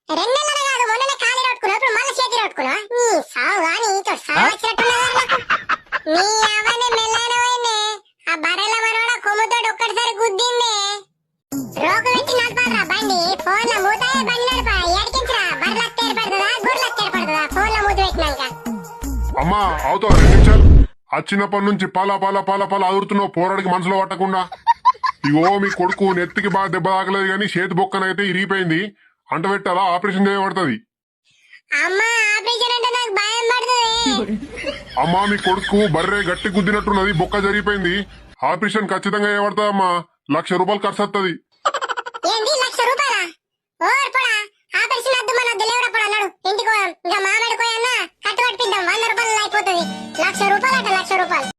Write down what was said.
2 నెలలు కాదు మొన్ననే కాలు రొట్టుకున్నా ఇప్పుడు మళ్ళీ చేతి రొట్టుకున్నా నీ సావు గాని నీతో సావు వచ్చినట్టున్నదా నాకు నీ అవన్నీ మెల్లైన పోయింది ఆ బర్రెల మనోడ కొమ్ముతో ఒక్కటిసారి గుద్దింది రోకు పెట్టి నడపాలరా బండి ఫోన్ లో మూత బండి నడపా ఎడికించరా బర్రెలకు ఏర్పడుతుందా గొర్రెలకు ఏర్పడుతుందా ఫోన్ లో మూత పెట్టినాక అమ్మా అవుతావు 2 నిమిషాలు వచ్చినప్పటి నుంచి పాల పాల పాల పాల అదురుతున్నావు పోరాడికి మనసులో పట్టకుండా. ఇగో మీ కొడుకు నెత్తికి బాగా దెబ్బ తాకలేదు కానీ చేతి బొక్కనైతే ఇరిగిపోయింది. అంట పెట్టాలా ఆపరేషన్ చేయబడుతుంది. అమ్మా ఆపరేషన్ అంటే నాకు భయం పడుతుంది. అమ్మా మీ కొడుకు బర్రె గట్టి గుద్దినట్టున్నది బొక్క జరిగిపోయింది. ఆపరేషన్ ఖచ్చితంగా చేయబడుతుంది అమ్మా. ₹1,00,000 ఖర్చు వస్తుంది. ఏంది ₹1,00,000? ఓర్పడా ఆపరేషన్ వద్దు మన డెలివరీ అప్పుడు అన్నాడు ఇంటికి పోయాం ఇంకా మామిడి కోయన్నా కట్టు కట్టిద్దాం ₹100 అయిపోతుంది. ₹1,00,000 అట ₹1,00,000.